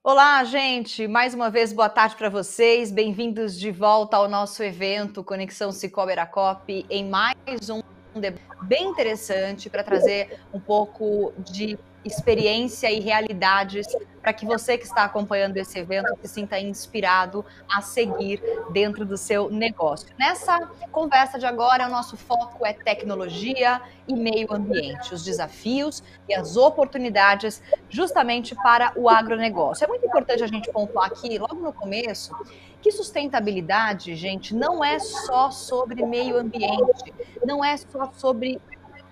Olá, gente! Mais uma vez, boa tarde para vocês. Bem-vindos de volta ao nosso evento Conexão Cicobi Aracop, em mais um debate bem interessante para trazer um pouco de experiência e realidades para que você que está acompanhando esse evento se sinta inspirado a seguir dentro do seu negócio. Nessa conversa de agora, o nosso foco é tecnologia e meio ambiente, os desafios e as oportunidades justamente para o agronegócio. É muito importante a gente pontuar aqui, logo no começo, que sustentabilidade, gente, não é só sobre meio ambiente, não é só sobre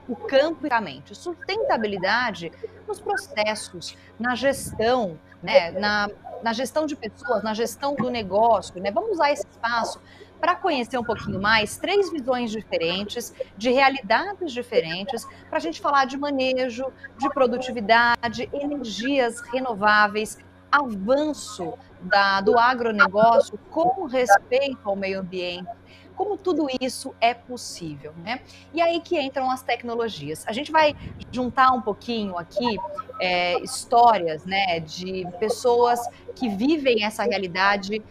o campo e a mente. Sustentabilidade nos processos, na gestão, né, na gestão de pessoas, na gestão do negócio, né? Vamos usar esse espaço para conhecer um pouquinho mais três visões diferentes, de realidades diferentes, para a gente falar de manejo, de produtividade, energias renováveis, avanço do agronegócio com respeito ao meio ambiente, como tudo isso é possível, né? E aí que entram as tecnologias. A gente vai juntar um pouquinho aqui histórias, né, de pessoas que vivem essa realidade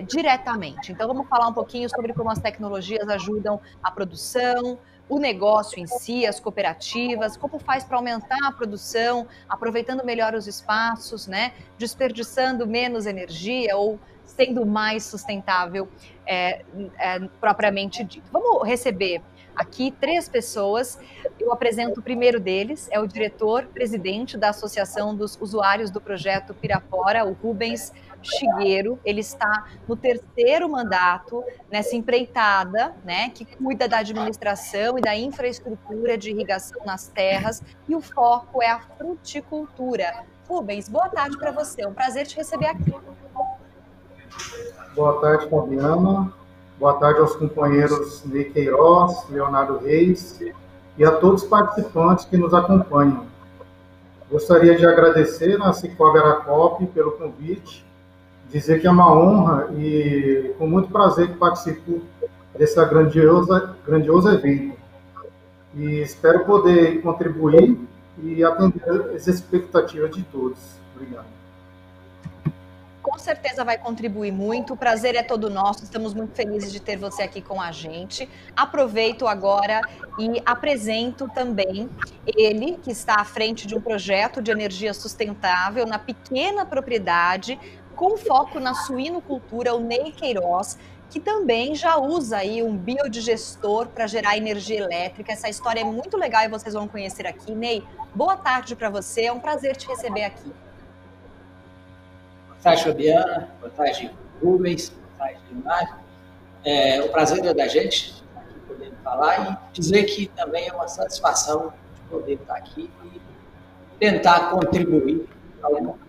diretamente. Então, vamos falar um pouquinho sobre como as tecnologias ajudam a produção, o negócio em si, as cooperativas, como faz para aumentar a produção, aproveitando melhor os espaços, né, desperdiçando menos energia ou sendo mais sustentável propriamente dito. Vamos receber aqui três pessoas. Eu apresento o primeiro deles, é o diretor-presidente da Associação dos Usuários do Projeto Pirapora, o Rubens Chigueiro. Ele está no terceiro mandato nessa empreitada, né, que cuida da administração e da infraestrutura de irrigação nas terras, e o foco é a fruticultura. Rubens, boa tarde para você, é um prazer te receber aqui. Boa tarde, Fabiana. Boa tarde aos companheiros Ney Queiroz, Leonardo Reis e a todos os participantes que nos acompanham. Gostaria de agradecer à Cicobi Aracop pelo convite, dizer que é uma honra e com muito prazer que participo desse grandioso evento. E espero poder contribuir e atender as expectativas de todos. Obrigado. Com certeza vai contribuir muito, o prazer é todo nosso, estamos muito felizes de ter você aqui com a gente. Aproveito agora e apresento também ele, que está à frente de um projeto de energia sustentável na pequena propriedade, com foco na suinocultura, o Ney Queiroz, que também já usa aí um biodigestor para gerar energia elétrica. Essa história é muito legal e vocês vão conhecer aqui. Ney, boa tarde para você, é um prazer te receber aqui. Boa tarde, Fabiana. Boa tarde, Rubens. Boa tarde, Leonardo. O prazer é da gente aqui poder falar e dizer que também é uma satisfação de poder estar aqui e tentar contribuir para alguma coisa.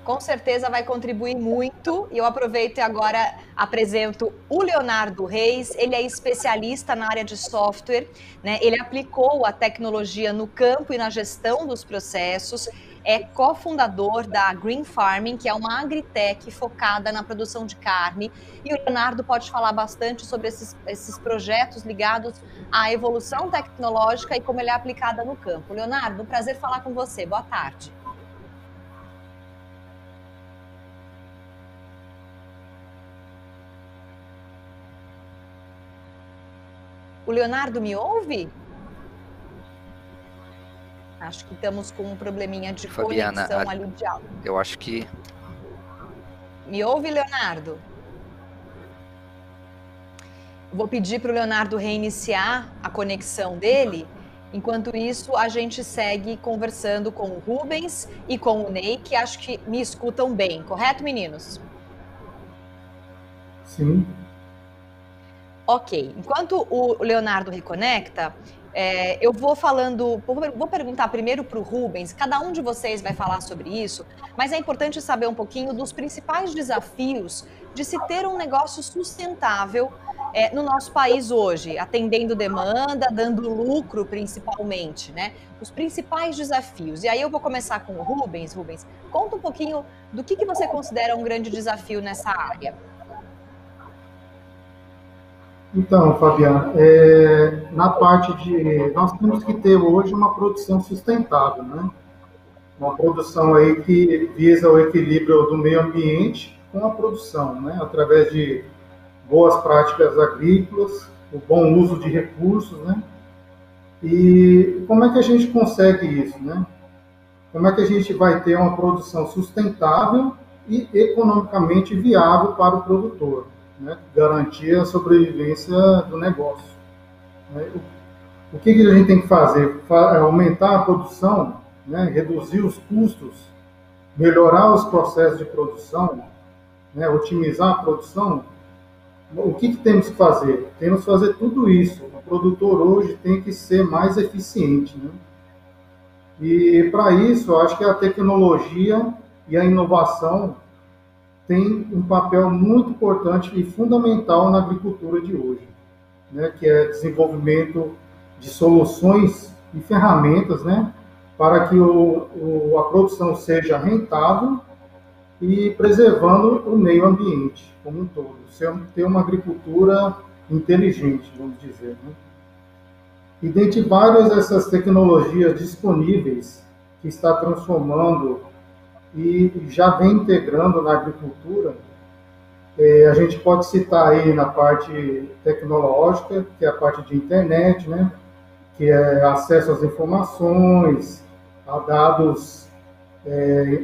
Com certeza vai contribuir muito. E eu aproveito e agora apresento o Leonardo Reis. Ele é especialista na área de software, né? Ele aplicou a tecnologia no campo e na gestão dos processos. É cofundador da Green Farming, que é uma agritech focada na produção de carne. E o Leonardo pode falar bastante sobre esses projetos ligados à evolução tecnológica e como ele é aplicada no campo. Leonardo, um prazer falar com você. Boa tarde. O Leonardo me ouve? Acho que estamos com um probleminha de Fabiana, conexão ali de áudio. Eu acho que... Me ouve, Leonardo? Vou pedir para o Leonardo reiniciar a conexão dele. Enquanto isso, a gente segue conversando com o Rubens e com o Ney, que acho que me escutam bem. Correto, meninos? Sim. Ok. Enquanto o Leonardo reconecta, eu vou perguntar primeiro para o Rubens, cada um de vocês vai falar sobre isso, mas é importante saber um pouquinho dos principais desafios de se ter um negócio sustentável no nosso país hoje, atendendo demanda, dando lucro principalmente, né? Os principais desafios. E aí eu vou começar com o Rubens. Rubens, conta um pouquinho do que você considera um grande desafio nessa área. Então, Fabiana, na parte de... Nós temos que ter hoje uma produção sustentável, né? Uma produção aí que visa o equilíbrio do meio ambiente com a produção, né? Através de boas práticas agrícolas, o bom uso de recursos, né? E como é que a gente consegue isso, né? Como é que a gente vai ter uma produção sustentável e economicamente viável para o produtor, né? Garantir a sobrevivência do negócio, né? O que a gente tem que fazer? Aumentar a produção, né? Reduzir os custos, melhorar os processos de produção, né? Otimizar a produção. O que temos que fazer? Temos que fazer tudo isso. O produtor hoje tem que ser mais eficiente, né? E para isso, eu acho que a tecnologia e a inovação têm um papel muito importante e fundamental na agricultura de hoje, né? Que é desenvolvimento de soluções e ferramentas, né? Para que a produção seja rentável e preservando o meio ambiente como um todo. Ter uma agricultura inteligente, vamos dizer, né? E dentre várias dessas tecnologias disponíveis que está transformando e já vem integrando na agricultura, a gente pode citar aí na parte tecnológica, que é a parte de internet, né? Que é acesso às informações, a dados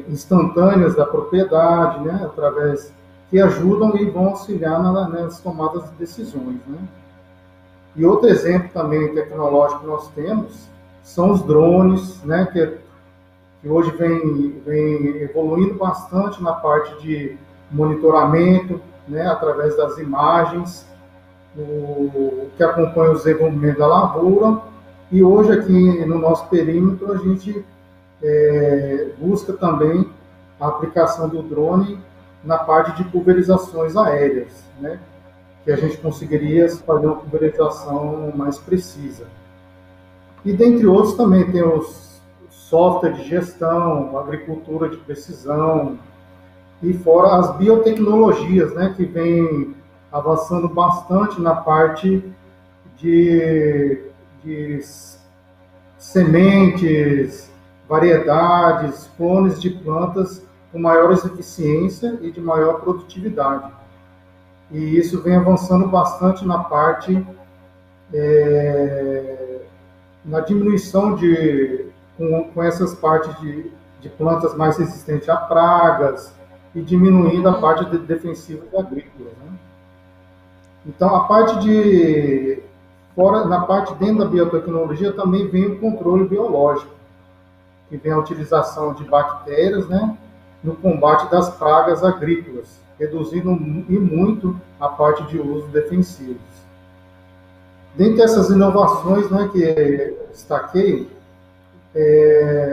instantâneos da propriedade, né? Através que ajudam e vão auxiliar nas tomadas de decisões, né? E outro exemplo também tecnológico que nós temos são os drones, né? Que hoje vem evoluindo bastante na parte de monitoramento, né? Através das imagens, que acompanha o desenvolvimento da lavoura. E hoje aqui no nosso perímetro a gente busca também a aplicação do drone na parte de pulverizações aéreas, né? Que a gente conseguiria fazer uma pulverização mais precisa. E dentre outros também tem os software de gestão, agricultura de precisão, e fora as biotecnologias, né? Que vem avançando bastante na parte de sementes, variedades, clones de plantas com maiores eficiência e de maior produtividade. E isso vem avançando bastante na parte, na diminuição com essas partes de plantas mais resistentes a pragas e diminuindo a parte de defensivos agrícolas, né? Então, na parte dentro da biotecnologia também vem o controle biológico, que vem a utilização de bactérias, né, no combate das pragas agrícolas, reduzindo e muito a parte de uso defensivos. Dentre essas inovações, né, que eu destaquei,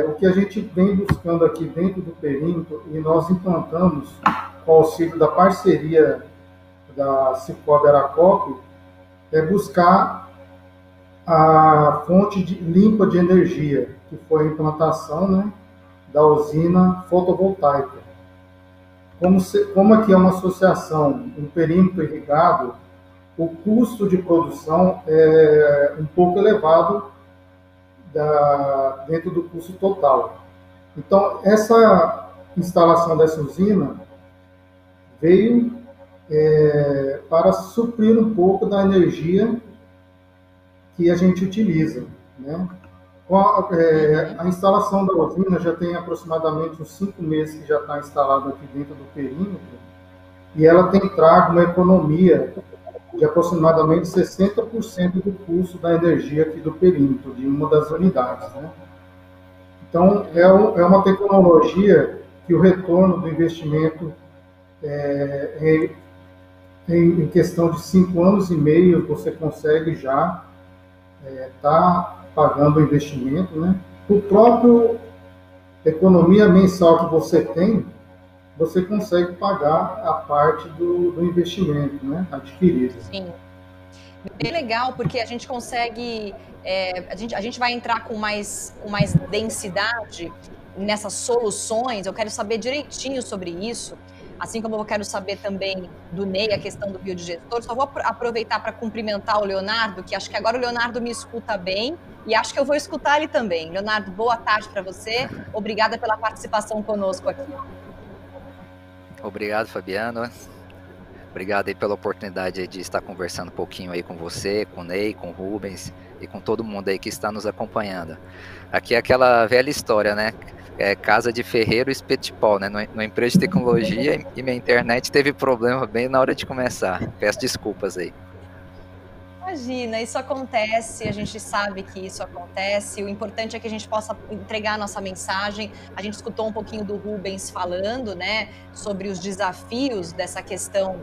o que a gente vem buscando aqui dentro do perímetro, e nós implantamos com o auxílio da parceria da Cicobi Aracop, é buscar a fonte limpa de energia, que foi a implantação, né, da usina fotovoltaica. Como aqui é uma associação, um perímetro irrigado, o custo de produção é um pouco elevado dentro do custo total. Então, essa instalação dessa usina veio para suprir um pouco da energia que a gente utiliza, né? A instalação da usina já tem aproximadamente uns 5 meses que já está instalado aqui dentro do perímetro, e ela tem trago uma economia de aproximadamente 60% do custo da energia aqui do perímetro, de uma das unidades, né? Então, é uma tecnologia que o retorno do investimento em questão de 5 anos e meio, você consegue já estar pagando o investimento, né? O próprio economia mensal que você tem, você consegue pagar a parte do investimento, né, adquirido. Sim. Bem legal, porque a gente consegue, a gente vai entrar com mais densidade nessas soluções. Eu quero saber direitinho sobre isso, assim como eu quero saber também do Ney, a questão do biodigestor. Só vou aproveitar para cumprimentar o Leonardo, que acho que agora o Leonardo me escuta bem, e acho que eu vou escutar ele também. Leonardo, boa tarde para você, obrigada pela participação conosco aqui. Obrigado, Fabiano. Obrigado aí pela oportunidade de estar conversando um pouquinho aí com você, com o Ney, com o Rubens e com todo mundo aí que está nos acompanhando. Aqui é aquela velha história, né? Casa de ferreiro, espeto de pau, né? Numa empresa de tecnologia e minha internet teve problema bem na hora de começar. Peço desculpas aí. Imagina, isso acontece, a gente sabe que isso acontece, o importante é que a gente possa entregar a nossa mensagem. A gente escutou um pouquinho do Rubens falando, né, sobre os desafios dessa questão,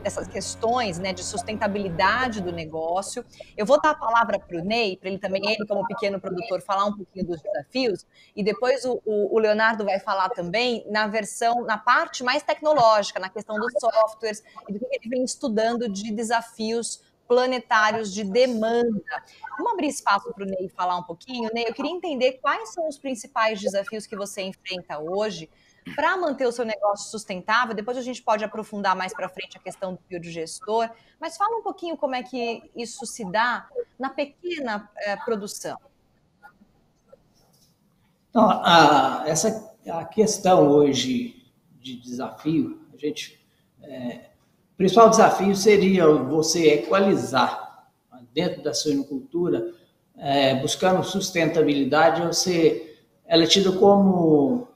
dessas questões, né, de sustentabilidade do negócio. Eu vou dar a palavra para o Ney, para ele também, ele como pequeno produtor, falar um pouquinho dos desafios, e depois o Leonardo vai falar também na parte mais tecnológica, na questão dos softwares, e do que ele vem estudando de desafios planetários de demanda. Vamos abrir espaço para o Ney falar um pouquinho. Ney, eu queria entender quais são os principais desafios que você enfrenta hoje para manter o seu negócio sustentável. Depois a gente pode aprofundar mais para frente a questão do biodigestor, mas fala um pouquinho como é que isso se dá na pequena produção. Então, a questão hoje de desafio, o principal desafio seria você equalizar dentro da suinocultura, buscando sustentabilidade, ela é tida como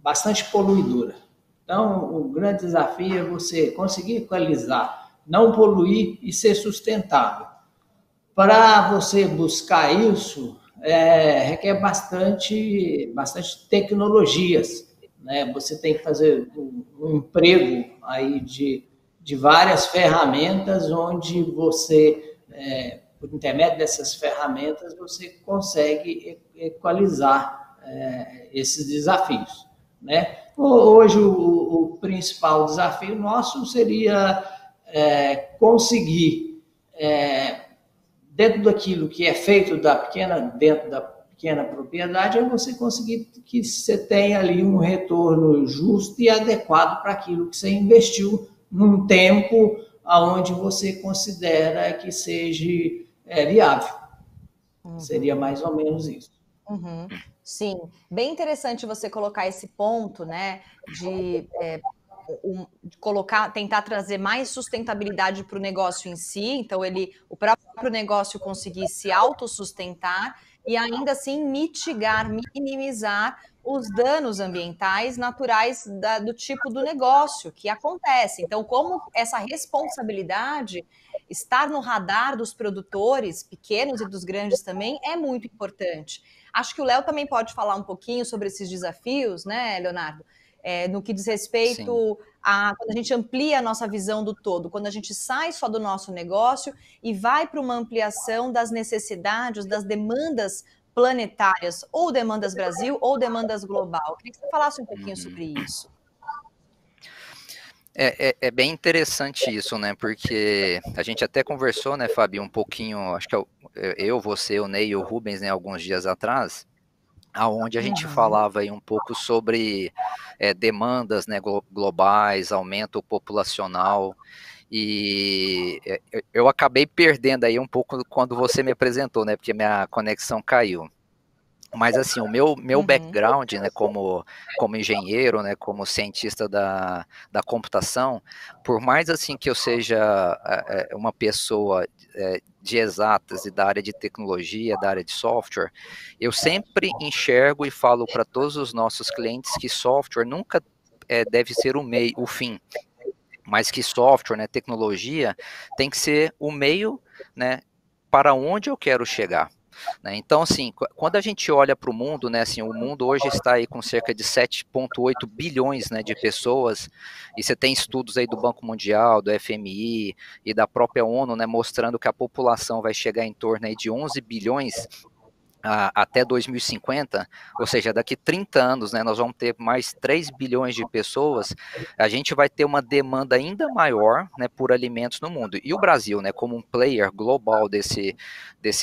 bastante poluidora. Então, o grande desafio é você conseguir equalizar, não poluir e ser sustentável. Para você buscar isso, requer bastante tecnologias, né? Você tem que fazer um emprego aí de várias ferramentas, onde você, por intermédio dessas ferramentas, você consegue equalizar esses desafios, né? Hoje, o principal desafio nosso seria conseguir, dentro daquilo que é feito dentro da pequena propriedade, é você conseguir que você tenha ali um retorno justo e adequado para aquilo que você investiu num tempo onde você considera que seja viável. Uhum. Seria mais ou menos isso. Uhum. Sim, bem interessante você colocar esse ponto, né, de tentar trazer mais sustentabilidade para o negócio em si, então o próprio negócio conseguir se autossustentar e ainda assim minimizar os danos ambientais naturais do tipo do negócio que acontece. Então, como essa responsabilidade estar no radar dos produtores pequenos e dos grandes também é muito importante. Acho que o Léo também pode falar um pouquinho sobre esses desafios, né, Leonardo? No que diz respeito a quando a gente amplia a nossa visão do todo, quando a gente sai só do nosso negócio e vai para uma ampliação das necessidades, das demandas planetárias, ou demandas Brasil, ou demandas global. Eu queria que você falasse um pouquinho sobre isso. É bem interessante isso, né? Porque a gente até conversou, né, Fabi, um pouquinho, acho que você, o Ney e o Rubens, né, alguns dias atrás, aonde a gente falava aí um pouco sobre demandas, né, globais, aumento populacional, e eu acabei perdendo aí um pouco quando você me apresentou, né, porque minha conexão caiu. Mas assim, o meu background, né, como engenheiro, né, como cientista da computação, por mais assim que eu seja uma pessoa de exatas e da área de tecnologia, da área de software, eu sempre enxergo e falo para todos os nossos clientes que software nunca deve ser o fim, mas que software, né, tecnologia, tem que ser o meio, né, para onde eu quero chegar. Né? Então, assim, quando a gente olha para o mundo, né, assim, o mundo hoje está aí com cerca de 7,8 bilhões, né, de pessoas, e você tem estudos aí do Banco Mundial, do FMI e da própria ONU, né, mostrando que a população vai chegar em torno aí de 11 bilhões, até 2050, ou seja, daqui 30 anos, né, nós vamos ter mais 3 bilhões de pessoas, a gente vai ter uma demanda ainda maior, né, por alimentos no mundo. E o Brasil, né, como um player global desse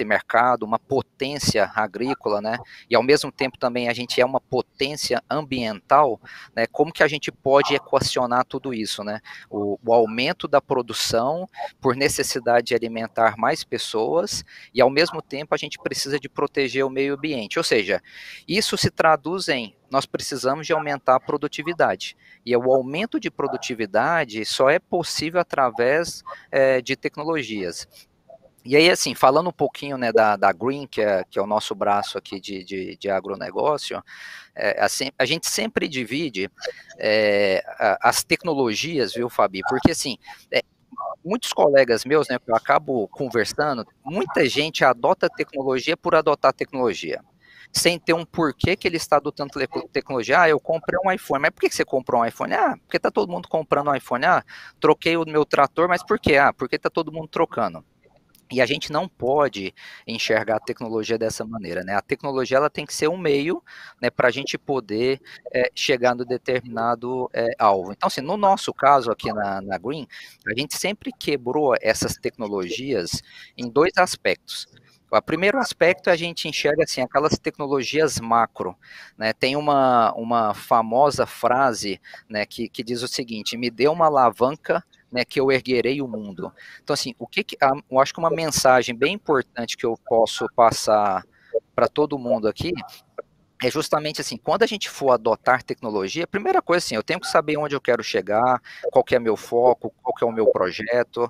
mercado, uma potência agrícola, né, e ao mesmo tempo também a gente é uma potência ambiental, né, como que a gente pode equacionar tudo isso, né? O aumento da produção por necessidade de alimentar mais pessoas, e ao mesmo tempo a gente precisa de proteger o meio ambiente, ou seja, isso se traduz em nós precisamos de aumentar a produtividade, e o aumento de produtividade só é possível através de tecnologias. E aí, assim, falando um pouquinho, né, da Green, que é o nosso braço aqui de agronegócio, assim, a gente sempre divide as tecnologias, viu, Fabi? Porque, assim, muitos colegas meus, né, que eu acabo conversando, muita gente adota tecnologia por adotar tecnologia, sem ter um porquê que ele está adotando tecnologia. Ah, eu comprei um iPhone. Mas por que você comprou um iPhone? Ah, porque está todo mundo comprando um iPhone. Ah, troquei o meu trator, mas por quê? Ah, porque está todo mundo trocando. E a gente não pode enxergar a tecnologia dessa maneira, né? A tecnologia ela tem que ser um meio, né, para a gente poder chegar no determinado alvo. Então, assim, no nosso caso aqui na Green, a gente sempre quebrou essas tecnologias em dois aspectos. O primeiro aspecto a gente enxerga assim aquelas tecnologias macro, né? Tem uma famosa frase, né, que diz o seguinte: me dê uma alavanca, né, que eu erguerei o mundo. Então, assim, eu acho que uma mensagem bem importante que eu posso passar para todo mundo aqui é justamente assim, quando a gente for adotar tecnologia, a primeira coisa assim, eu tenho que saber onde eu quero chegar, qual que é meu foco, qual que é o meu projeto.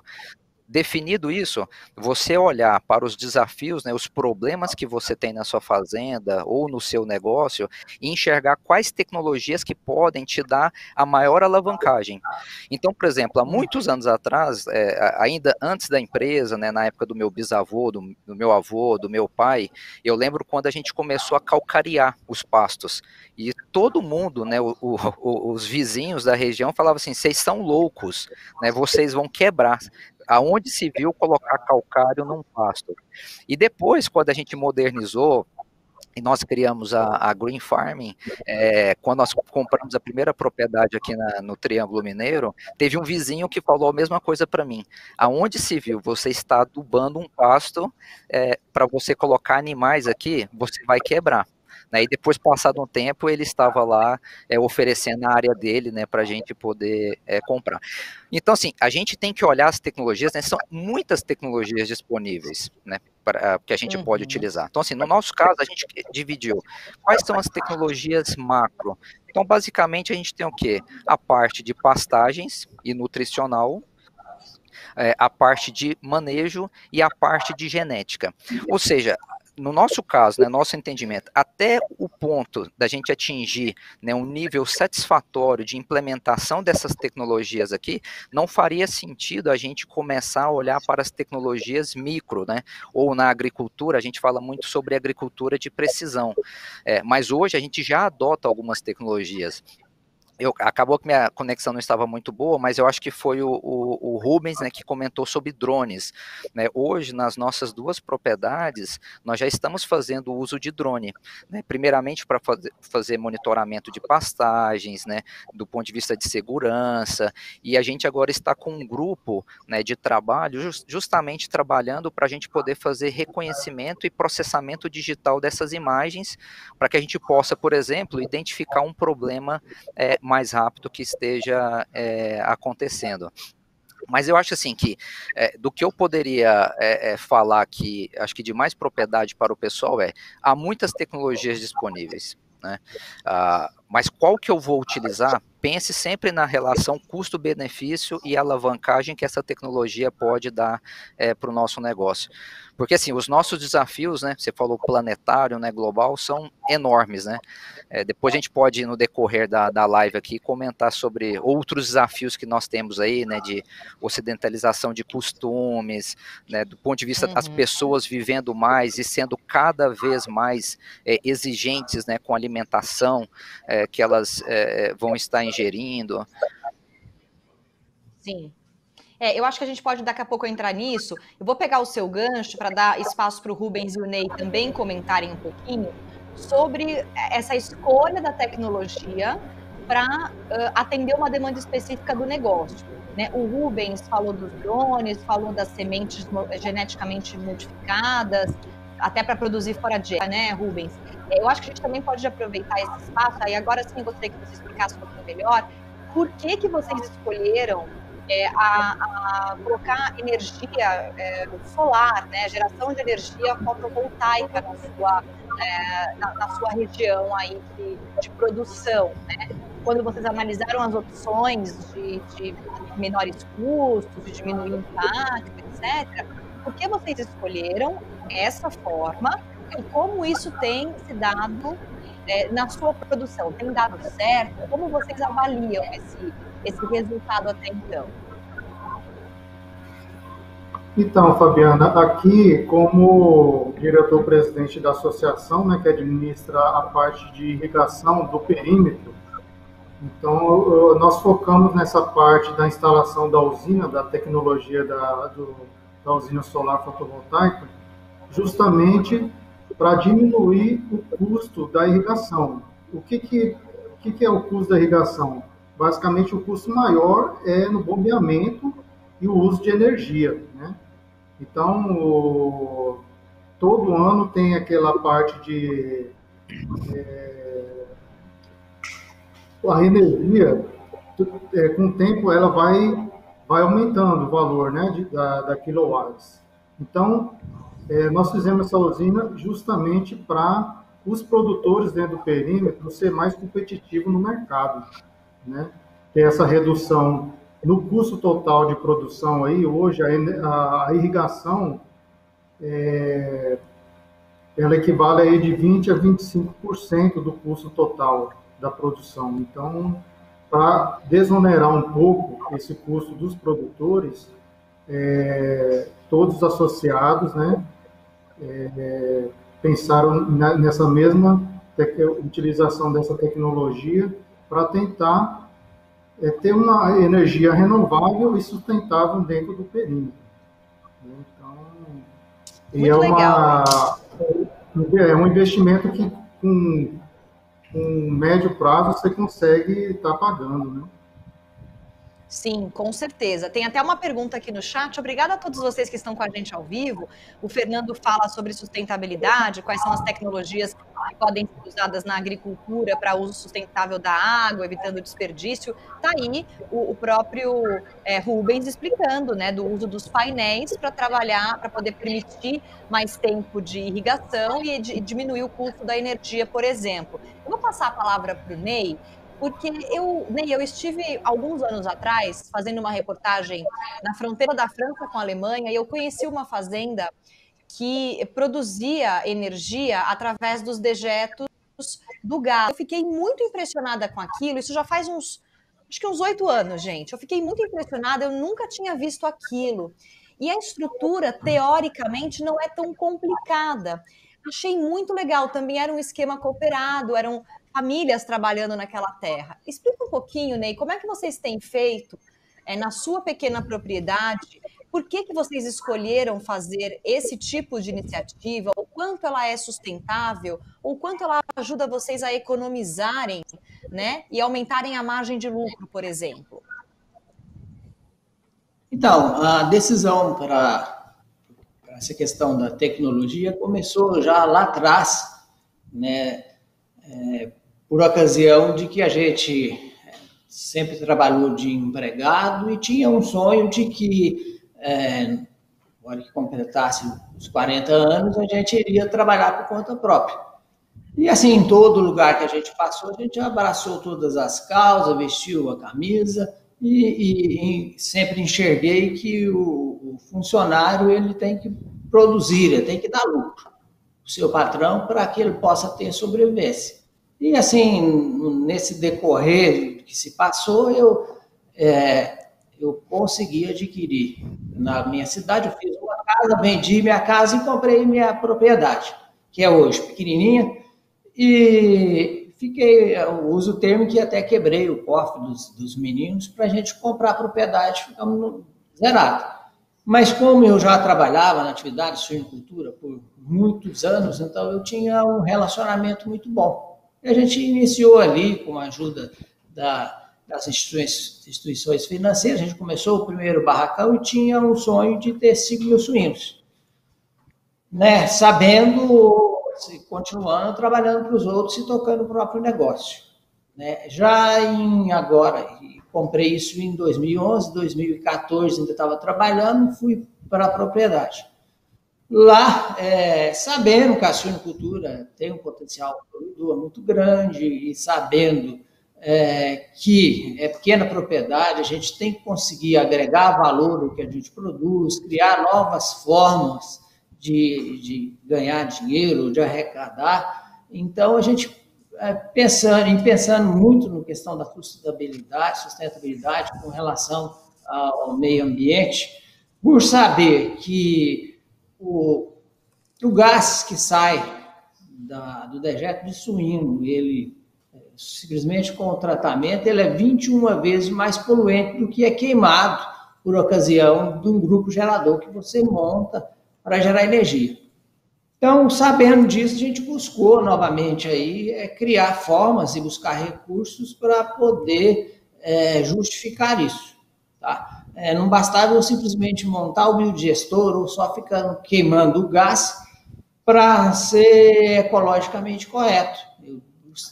Definido isso, você olhar para os desafios, né, os problemas que você tem na sua fazenda ou no seu negócio e enxergar quais tecnologias que podem te dar a maior alavancagem. Então, por exemplo, há muitos anos atrás, ainda antes da empresa, né, na época do meu bisavô, do meu avô, do meu pai, eu lembro quando a gente começou a calcarear os pastos. E todo mundo, né, os vizinhos da região falavam assim: vocês são loucos, né, vocês vão quebrar. Aonde se viu colocar calcário num pasto. E depois, quando a gente modernizou, e nós criamos a Green Farming, quando nós compramos a primeira propriedade aqui no Triângulo Mineiro, teve um vizinho que falou a mesma coisa para mim. Aonde se viu você está adubando um pasto para você colocar animais aqui, você vai quebrar. Né, e depois, passado um tempo, ele estava lá oferecendo a área dele, né, para a gente poder comprar. Então, assim, a gente tem que olhar as tecnologias, né, são muitas tecnologias disponíveis, né, que a gente pode utilizar. Então, assim, no nosso caso, a gente dividiu quais são as tecnologias macro. Então, basicamente, a gente tem o quê? A parte de pastagens e nutricional, a parte de manejo e a parte de genética. Ou seja, no nosso caso, né, nosso entendimento, até o ponto da gente atingir, né, um nível satisfatório de implementação dessas tecnologias aqui, não faria sentido a gente começar a olhar para as tecnologias micro, né? Ou na agricultura, a gente fala muito sobre agricultura de precisão, mas hoje a gente já adota algumas tecnologias. Acabou que minha conexão não estava muito boa, mas eu acho que foi o Rubens, né, que comentou sobre drones. Né? Hoje, nas nossas duas propriedades, nós já estamos fazendo uso de drone. Né? Primeiramente, para fazer monitoramento de pastagens, né, do ponto de vista de segurança, e a gente agora está com um grupo, né, de trabalho, justamente trabalhando para a gente poder fazer reconhecimento e processamento digital dessas imagens, para que a gente possa, por exemplo, identificar um problema mais rápido que esteja acontecendo. Mas eu acho assim que do que eu poderia falar aqui, acho que de mais propriedade para o pessoal há muitas tecnologias disponíveis, né? Mas qual que eu vou utilizar? Pense sempre na relação custo-benefício e alavancagem que essa tecnologia pode dar para o nosso negócio. Porque assim, os nossos desafios, né, você falou planetário, né, global, são enormes, né? Depois a gente pode, no decorrer da live aqui, comentar sobre outros desafios que nós temos aí, né, de ocidentalização de costumes, né, do ponto de vista das pessoas vivendo mais e sendo cada vez mais exigentes, né, com a alimentação que elas vão estar ingerindo. Sim. Eu acho que a gente pode daqui a pouco entrar nisso. Eu vou pegar o seu gancho para dar espaço para o Rubens e o Ney também comentarem um pouquinho sobre essa escolha da tecnologia para atender uma demanda específica do negócio. Né? O Rubens falou dos drones, falou das sementes geneticamente modificadas, até para produzir fora de época, né, Rubens? Eu acho que a gente também pode aproveitar esse espaço, aí agora sim eu gostaria que você explicasse um pouquinho melhor por que vocês escolheram a colocar energia solar, né, geração de energia fotovoltaica na sua região aí de produção, né? Quando vocês analisaram as opções de menores custos, de diminuir o impacto, etc., por que vocês escolheram essa forma e como isso tem se dado na sua produção? Tem dado certo? Como vocês avaliam esse resultado até então? Então, Fabiana, aqui como diretor-presidente da associação, né, que administra a parte de irrigação do perímetro, então nós focamos nessa parte da instalação da usina, da tecnologia da usina solar fotovoltaica, justamente para diminuir o custo da irrigação. O que é o custo da irrigação? Basicamente, o custo maior é no bombeamento e o uso de energia, né? Então, todo ano tem aquela parte de... a energia, com o tempo, ela vai aumentando o valor, né, da quilowatts. Então, nós fizemos essa usina justamente para os produtores dentro do perímetro ser mais competitivo no mercado, né? Ter essa redução no custo total de produção aí, hoje a irrigação ela equivale aí de 20% a 25% do custo total da produção. Então, para desonerar um pouco esse custo dos produtores, todos os associados, né, pensaram nessa mesma utilização dessa tecnologia para tentar ter uma energia renovável e sustentável dentro do perímetro. Então, e é um investimento que com médio prazo você consegue estar pagando, né? Sim, com certeza. Tem até uma pergunta aqui no chat. Obrigada a todos vocês que estão com a gente ao vivo. O Fernando fala sobre sustentabilidade, quais são as tecnologias que podem ser usadas na agricultura para uso sustentável da água, evitando desperdício. Está aí o próprio Rubens explicando, né, do uso dos painéis para trabalhar, para poder permitir mais tempo de irrigação e diminuir o custo da energia, por exemplo. Eu vou passar a palavra para o Ney, porque eu estive alguns anos atrás fazendo uma reportagem na fronteira da França com a Alemanha e eu conheci uma fazenda que produzia energia através dos dejetos do gado. Eu fiquei muito impressionada com aquilo, isso já faz acho que uns 8 anos, gente. Eu fiquei muito impressionada, eu nunca tinha visto aquilo. E a estrutura, teoricamente, não é tão complicada. Achei muito legal, também era um esquema cooperado, eram famílias trabalhando naquela terra. Explica um pouquinho, Ney, como é que vocês têm feito na sua pequena propriedade? Por que vocês escolheram fazer esse tipo de iniciativa? O quanto ela é sustentável? O quanto ela ajuda vocês a economizarem, né? E aumentarem a margem de lucro, por exemplo? Então, a decisão para essa questão da tecnologia começou já lá atrás, né? Por ocasião de que a gente sempre trabalhou de empregado e tinha um sonho de que, agora que completasse os 40 anos, a gente iria trabalhar por conta própria. E assim, em todo lugar que a gente passou, a gente abraçou todas as causas, vestiu a camisa e sempre enxerguei que o funcionário ele tem que produzir, ele tem que dar lucro para o seu patrão para que ele possa ter sobrevivência. E assim, nesse decorrer que se passou, eu consegui adquirir na minha cidade, eu fiz uma casa, vendi minha casa e comprei minha propriedade, que é hoje pequenininha, e eu uso o termo que até quebrei o cofre dos meninos para a gente comprar a propriedade, ficamos zerado. Mas como eu já trabalhava na atividade de suinocultura por muitos anos, então eu tinha um relacionamento muito bom. E a gente iniciou ali, com a ajuda das instituições financeiras, a gente começou o primeiro barracão e tinha um sonho de ter 5 mil suínos, né? Sabendo, continuando trabalhando para os outros e tocando o próprio negócio, né? Já agora, comprei isso em 2011, 2014 ainda estava trabalhando, fui para a propriedade. Lá, sabendo que a suinocultura tem um potencial produtor muito grande e sabendo que é pequena propriedade, a gente tem que conseguir agregar valor ao que a gente produz, criar novas formas de ganhar dinheiro, de arrecadar. Então, a gente, pensando muito na questão da sustentabilidade com relação ao meio ambiente, por saber que o gás que sai do dejeto de suíno, ele simplesmente com o tratamento, ele é 21 vezes mais poluente do que é queimado por ocasião de um grupo gerador que você monta para gerar energia. Então, sabendo disso, a gente buscou novamente aí criar formas e buscar recursos para poder justificar isso, tá? Não bastava eu simplesmente montar o biodigestor ou só ficando queimando o gás para ser ecologicamente correto.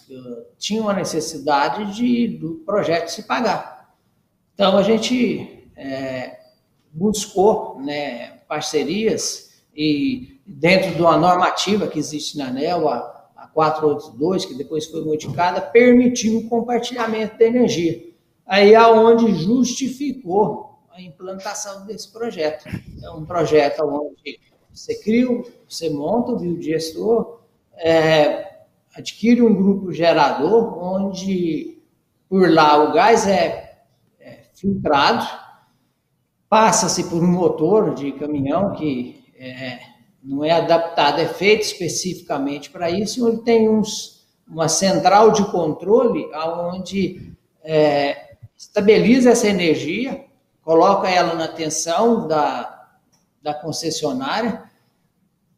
Eu tinha uma necessidade do projeto se pagar. Então, a gente buscou, né, parcerias e dentro de uma normativa que existe na ANEEL, a 482, que depois foi modificada, permitiu o compartilhamento da energia. Aí é onde justificou a implantação desse projeto. É um projeto onde você monta o biodigestor, adquire um grupo gerador, onde por lá o gás é filtrado, passa-se por um motor de caminhão que não é adaptado, é feito especificamente para isso, onde tem uma central de controle onde estabiliza essa energia, coloca ela na atenção da concessionária,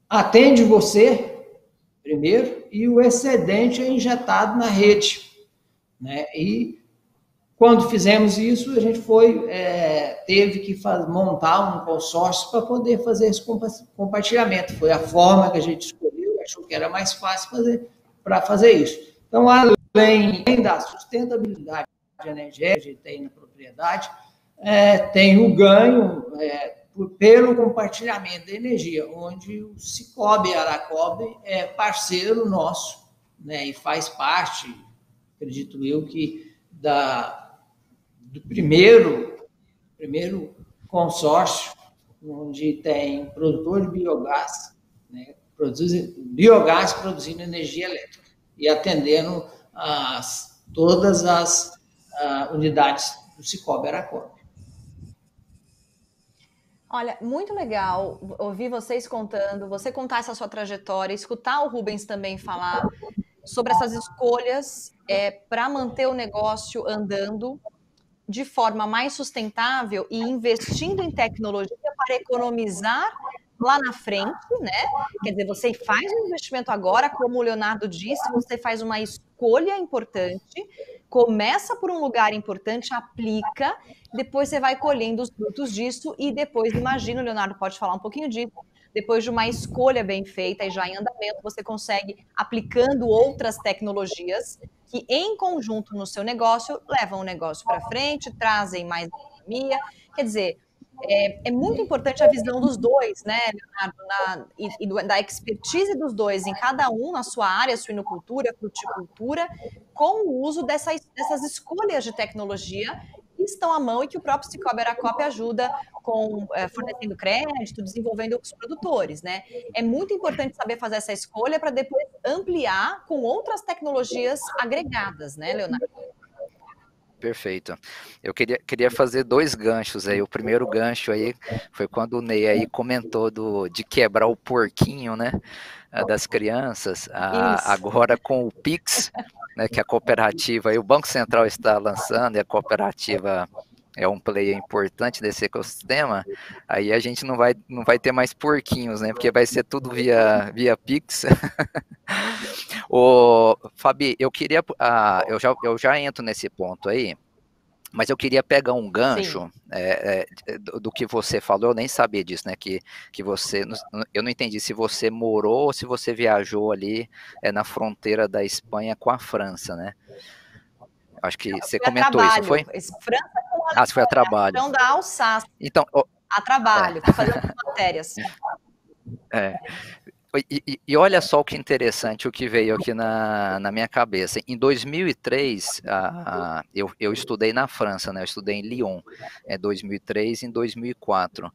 atende você primeiro, e o excedente é injetado na rede, né? E quando fizemos isso, a gente teve que montar um consórcio para poder fazer esse compartilhamento. Foi a forma que a gente escolheu, achou que era mais fácil para fazer isso. Então, além da sustentabilidade energética que a gente tem na propriedade, tem o ganho pelo compartilhamento da energia, onde o Cicobi Aracope é parceiro nosso, né, e faz parte, acredito eu, que do primeiro consórcio, onde tem produtor de biogás, né, biogás produzindo energia elétrica e atendendo todas as unidades do Cicobi Aracope. Olha, muito legal ouvir vocês contando, você contar essa sua trajetória, escutar o Rubens também falar sobre essas escolhas para manter o negócio andando de forma mais sustentável e investindo em tecnologia para economizar lá na frente, né? Quer dizer, você faz um investimento agora, como o Leonardo disse, você faz uma escolha importante, começa por um lugar importante, aplica, depois você vai colhendo os frutos disso e depois, imagino, o Leonardo pode falar um pouquinho disso, depois de uma escolha bem feita e já em andamento, você consegue, aplicando outras tecnologias que, em conjunto no seu negócio, levam o negócio para frente, trazem mais economia. Quer dizer, é muito importante a visão dos dois, né, Leonardo, e da expertise dos dois, em cada um na sua área, suinocultura, fruticultura, com o uso dessas escolhas de tecnologia que estão à mão e que o próprio Cicobi Aracope ajuda com fornecendo crédito, desenvolvendo os produtores, né? É muito importante saber fazer essa escolha para depois ampliar com outras tecnologias agregadas, né, Leonardo? Perfeito. Eu queria fazer 2 ganchos aí. O primeiro gancho aí foi quando o Ney aí comentou de quebrar o porquinho, né, das crianças. Agora com o Pix, né, que a cooperativa, aí o Banco Central está lançando e a cooperativa é um player importante desse ecossistema, aí a gente não vai ter mais porquinhos, né? Porque vai ser tudo via Pix. Ô, Fabi, eu queria, eu já entro nesse ponto aí, mas eu queria pegar um gancho do que você falou, eu nem sabia disso, né? Que você, eu não entendi se você morou ou se você viajou ali na fronteira da Espanha com a França, né? Acho que você comentou isso, foi? França com Ah, se foi a trabalho. Então da Alsácia. Então, a trabalho, para fazer umas matérias. E olha só o que interessante, o que veio aqui na minha cabeça. Em 2003, eu estudei na França, né? Eu estudei em Lyon, 2003 e em 2004.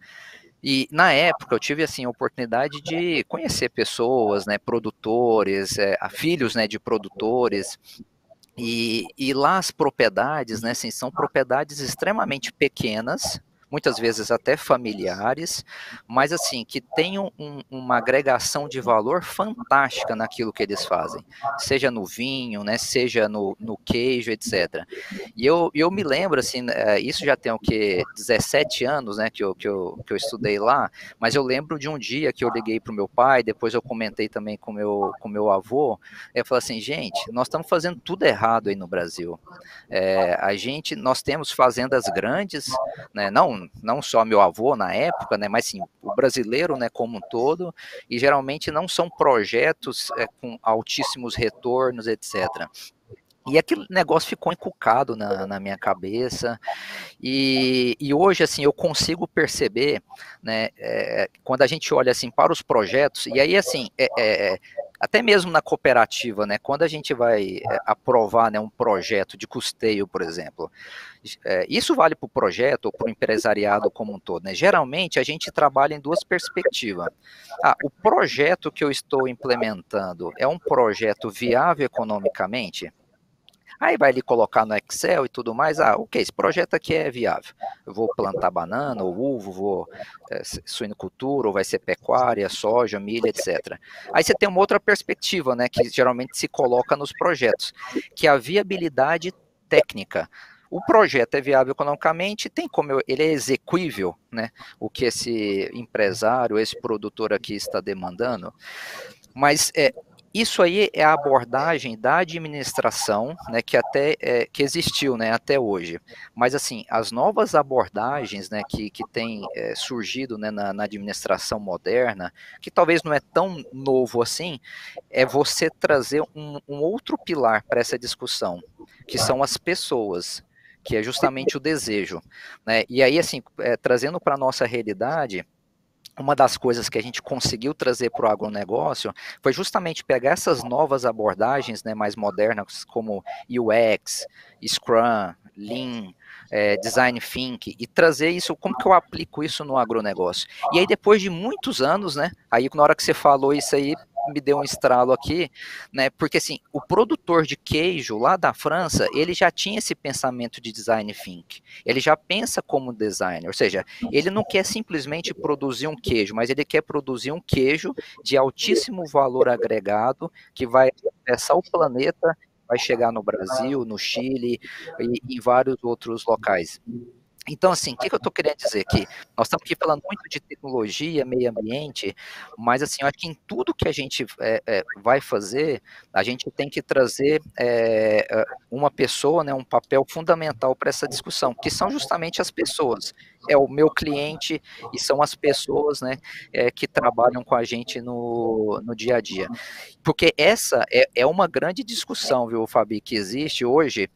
E na época eu tive assim a oportunidade de conhecer pessoas, né, produtores, filhos, né, de produtores. E lá as propriedades, né, assim, são propriedades extremamente pequenas, muitas vezes até familiares, mas assim, que tem uma agregação de valor fantástica naquilo que eles fazem, seja no vinho, né, seja no queijo, etc. E eu me lembro, assim, isso já tem o quê? 17 anos, né, que eu estudei lá, mas eu lembro de um dia que eu liguei para o meu pai, depois eu comentei também com meu avô, eu falei assim, gente, nós estamos fazendo tudo errado aí no Brasil. Nós temos fazendas grandes, né, não só meu avô na época, né, mas sim o brasileiro, né, como um todo, e geralmente não são projetos com altíssimos retornos, etc. E aquele negócio ficou encucado na minha cabeça, e hoje, assim, eu consigo perceber, né, quando a gente olha, assim, para os projetos, e aí, assim, até mesmo na cooperativa, né, quando a gente vai aprovar, né, um projeto de custeio, por exemplo, isso vale para o projeto ou para o empresariado como um todo, né? Geralmente a gente trabalha em duas perspectivas. O projeto que eu estou implementando é um projeto viável economicamente? Aí vai ali colocar no Excel e tudo mais, ok, esse projeto aqui é viável, eu vou plantar banana ou uva, vou suinocultura, ou vai ser pecuária, soja, milho, etc. Aí você tem uma outra perspectiva, né, que geralmente se coloca nos projetos, que é a viabilidade técnica. O projeto é viável economicamente, tem como ele é execuível, né, o que esse empresário, esse produtor aqui está demandando, mas isso aí é a abordagem da administração, né, que existiu, né, até hoje. Mas assim, as novas abordagens, né, que têm surgido, né, na administração moderna, que talvez não é tão novo assim, é você trazer um outro pilar para essa discussão, que são as pessoas, que é justamente o desejo, né? E aí, assim, trazendo para a nossa realidade, uma das coisas que a gente conseguiu trazer para o agronegócio foi justamente pegar essas novas abordagens, né, mais modernas, como UX, Scrum, Lean, Design Thinking, e trazer isso, como que eu aplico isso no agronegócio? E aí, depois de muitos anos, né, aí na hora que você falou isso aí, me deu um estralo aqui, né, porque assim, o produtor de queijo lá da França, ele já tinha esse pensamento de Design Thinking, ele já pensa como designer, ou seja, ele não quer simplesmente produzir um queijo, mas ele quer produzir um queijo de altíssimo valor agregado, que vai atravessar o planeta, vai chegar no Brasil, no Chile e em vários outros locais. Então, assim, o que eu estou querendo dizer aqui? Nós estamos aqui falando muito de tecnologia, meio ambiente, mas, assim, eu acho que em tudo que a gente vai fazer, a gente tem que trazer uma pessoa, né, um papel fundamental para essa discussão, que são justamente as pessoas. É o meu cliente e são as pessoas, né, que trabalham com a gente no dia a dia. Porque essa é uma grande discussão, viu, Fabi, que existe hoje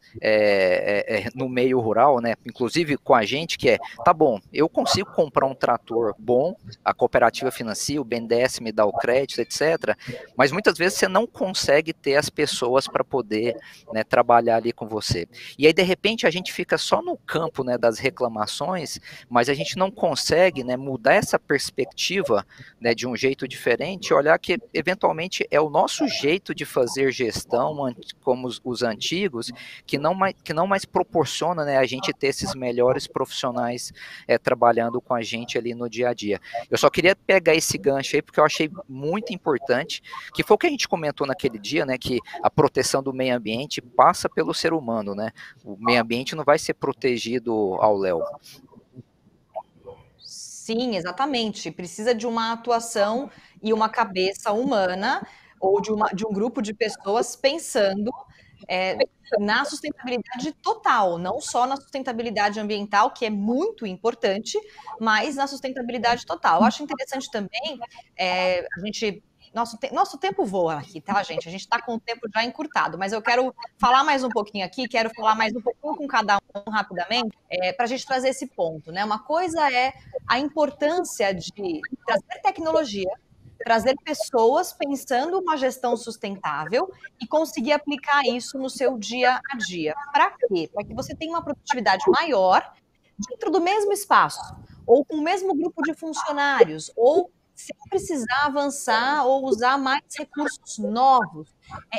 no meio rural, né, inclusive com a gente, que tá bom, eu consigo comprar um trator bom, a cooperativa financia, o BNDES me dá o crédito, etc., mas muitas vezes você não consegue ter as pessoas para poder, né, trabalhar ali com você. E aí, de repente, a gente fica só no campo, né, das reclamações, mas a gente não consegue, né, mudar essa perspectiva, né, de um jeito diferente, olhar que eventualmente é o nosso jeito de fazer gestão, como os antigos, que não mais proporciona, né, a gente ter esses melhores profissionais trabalhando com a gente ali no dia a dia. Eu só queria pegar esse gancho aí, porque eu achei muito importante, que foi o que a gente comentou naquele dia, né, que a proteção do meio ambiente passa pelo ser humano, né? O meio ambiente não vai ser protegido ao léu. Sim, exatamente. Precisa de uma atuação e uma cabeça humana ou de um grupo de pessoas pensando na sustentabilidade total, não só na sustentabilidade ambiental, que é muito importante, mas na sustentabilidade total. Eu acho interessante também a gente. Nosso tempo voa aqui, tá, gente? A gente está com o tempo já encurtado, mas eu quero falar mais um pouquinho aqui, quero falar mais um pouquinho com cada um rapidamente, para a gente trazer esse ponto, né? Uma coisa é a importância de trazer tecnologia, trazer pessoas pensando uma gestão sustentável e conseguir aplicar isso no seu dia a dia. Para quê? Para que você tenha uma produtividade maior dentro do mesmo espaço, ou com o mesmo grupo de funcionários, ou sem precisar avançar ou usar mais recursos novos.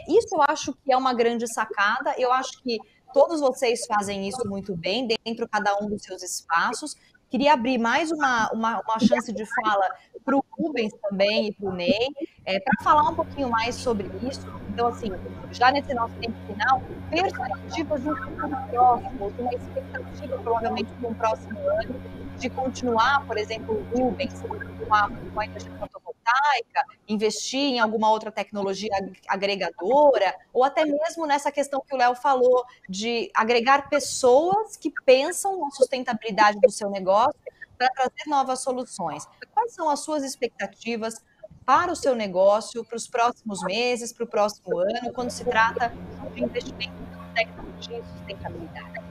Isso eu acho que é uma grande sacada, eu acho que todos vocês fazem isso muito bem, dentro cada um dos seus espaços. Queria abrir mais uma chance de fala para o Rubens também e para o Ney, para falar um pouquinho mais sobre isso. Então, assim, já nesse nosso tempo final, perspectivas de um futuro próximo, de uma expectativa, provavelmente, para um próximo ano, de continuar, por exemplo, o Rubens com a energia fotovoltaica, investir em alguma outra tecnologia agregadora, ou até mesmo nessa questão que o Léo falou, de agregar pessoas que pensam na sustentabilidade do seu negócio para trazer novas soluções. Quais são as suas expectativas para o seu negócio, para os próximos meses, para o próximo ano, quando se trata de investimento em tecnologia e sustentabilidade?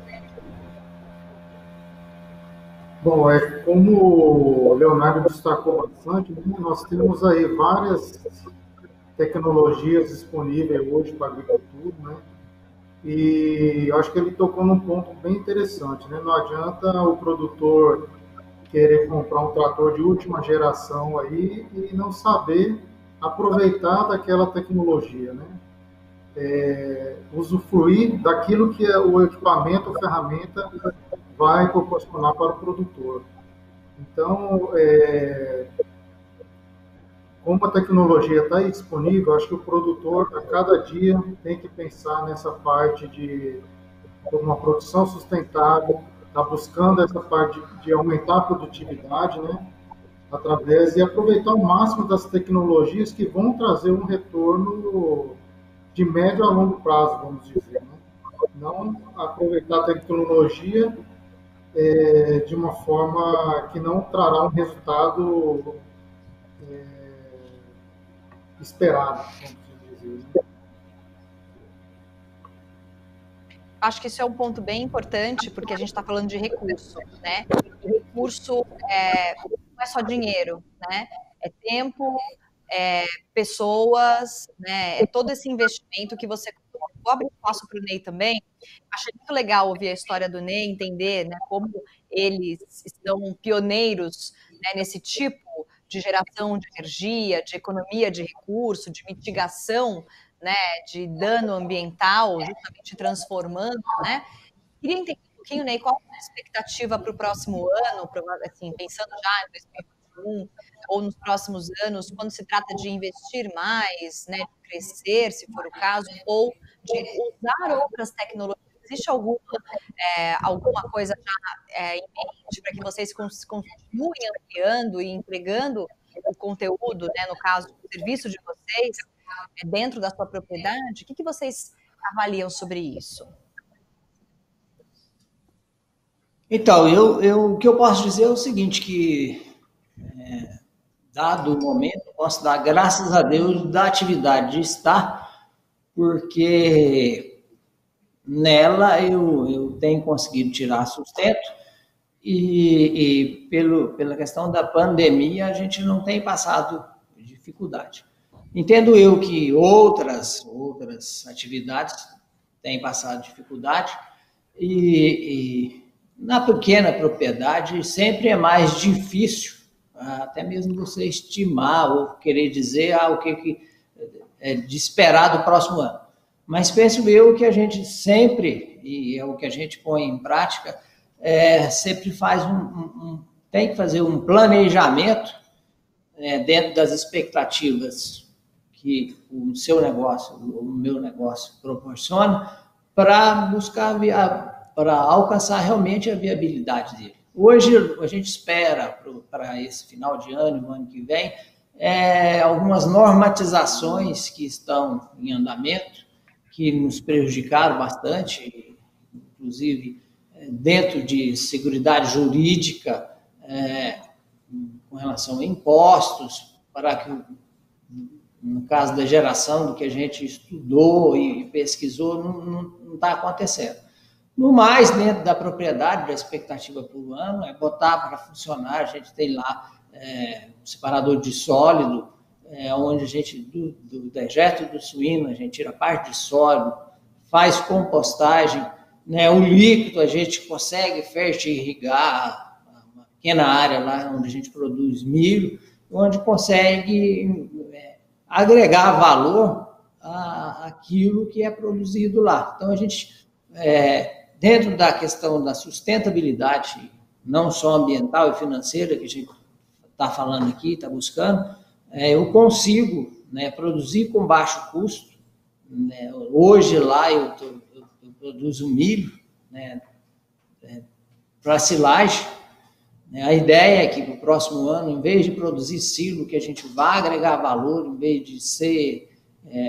Bom, como o Leonardo destacou bastante, né, nós temos aí várias tecnologias disponíveis hoje para a agricultura, né? E eu acho que ele tocou num ponto bem interessante, né? Não adianta o produtor querer comprar um trator de última geração aí e não saber aproveitar daquela tecnologia, né? Usufruir daquilo que o equipamento, a ferramenta vai proporcionar para o produtor. Então, como a tecnologia está aí disponível, acho que o produtor, a cada dia, tem que pensar nessa parte de uma produção sustentável, está buscando essa parte de aumentar a produtividade, né? Através de aproveitar o máximo das tecnologias que vão trazer um retorno de médio a longo prazo, vamos dizer, né? Não aproveitar a tecnologia de uma forma que não trará um resultado esperado, vamos dizer, né? Acho que isso é um ponto bem importante, porque a gente está falando de recurso, né? E recurso não é só dinheiro, né? É tempo, pessoas, né? É todo esse investimento que você coloca. Vou abrir espaço para o Ney também. Achei muito legal ouvir a história do Ney, entender, né, como eles estão pioneiros, né, nesse tipo de geração de energia, de economia de recurso, de mitigação, né, de dano ambiental, justamente transformando, né? Queria entender um pouquinho, Ney, qual é a expectativa para o próximo ano, assim, pensando já em 2021 ou nos próximos anos, quando se trata de investir mais, né, de crescer, se for o caso, ou de usar outras tecnologias. Existe alguma coisa já em mente para que vocês continuem ampliando e entregando o conteúdo, né, no caso, o serviço de vocês, dentro da sua propriedade? O que vocês avaliam sobre isso? Então, o que eu posso dizer é o seguinte, que dado o momento, eu posso dar graças a Deus da atividade de estar, porque nela eu tenho conseguido tirar sustento e pela questão da pandemia a gente não tem passado dificuldade. Entendo eu que outras atividades têm passado dificuldade Na pequena propriedade sempre é mais difícil, até mesmo você estimar ou querer dizer o que é de esperar do próximo ano. Mas penso eu que a gente sempre, e é o que a gente põe em prática, sempre faz tem que fazer um planejamento dentro das expectativas que o seu negócio, o meu negócio proporciona, para buscar, para alcançar realmente a viabilidade dele. Hoje, a gente espera para esse final de ano, no ano que vem, algumas normatizações que estão em andamento, que nos prejudicaram bastante, inclusive dentro de seguridade jurídica, com relação a impostos, para que, no caso da geração do que a gente estudou e pesquisou, não está acontecendo. No mais, dentro da propriedade, da expectativa por ano, é botar para funcionar. A gente tem lá um separador de sólido, onde a gente, do dejeto do suíno, a gente tira a parte de sólido, faz compostagem, né? O líquido a gente consegue fertirrigar uma pequena área lá onde a gente produz milho, onde consegue agregar valor àquilo que é produzido lá. Então, a gente, dentro da questão da sustentabilidade, não só ambiental e financeira, que a gente está falando aqui, está buscando, eu consigo, né, produzir com baixo custo. Né? Hoje, lá, eu produzo milho, né, para silagem. A ideia é que para o próximo ano, em vez de produzir silo, que a gente vá agregar valor, em vez de ser